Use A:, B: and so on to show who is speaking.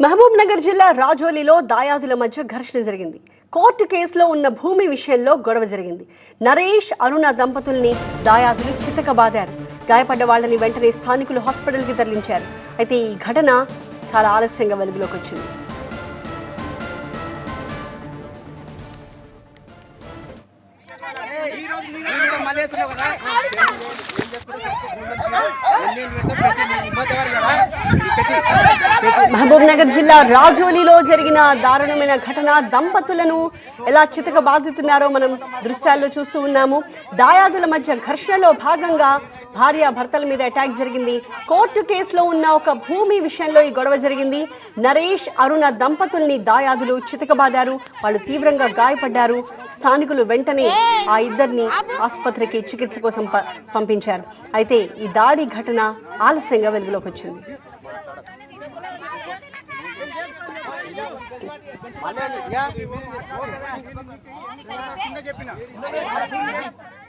A: మహబూబ్ నగర్ జిల్లా రాజోలిలో దాయాదుల మధ్య ఘర్షణ జరిగింది. కోర్టు కేసులో ఉన్న భూమి విషయంలో గొడవ జరిగింది. నరేష్, అరుణ దంపతుల్ని దాయాదులు చితకబాదారు. గాయపడ్డ వాళ్ళని వెంటనే స్థానికులు హాస్పిటల్కి తరలించారు. అయితే ఈ ఘటన చాలా ఆలస్యంగా వెలుగులోకి వచ్చింది. మహబూబ్ నగర్ జిల్లా రాజోలిలో జరిగిన దారుణమైన ఘటన. దంపతులను ఎలా చితకబాదుతున్నారో మనం దృశ్యాల్లో చూస్తూ ఉన్నాము. దాయాదుల మధ్య ఘర్షణలో భాగంగా భార్య భర్తల మీద అటాక్ జరిగింది. కోర్టు కేసులో ఉన్న ఒక భూమి విషయంలో ఈ గొడవ జరిగింది. నరేష్, అరుణ దంపతుల్ని దాయాదులు చితకబాదారు. వాళ్ళు తీవ్రంగా గాయపడ్డారు. స్థానికులు వెంటనే ఆ ఇద్దరిని ఆసుపత్రికి చికిత్స కోసం పంపించారు. అయితే ఈ దాడి ఘటన ఆలస్యంగా వెలుగులోకి వచ్చింది.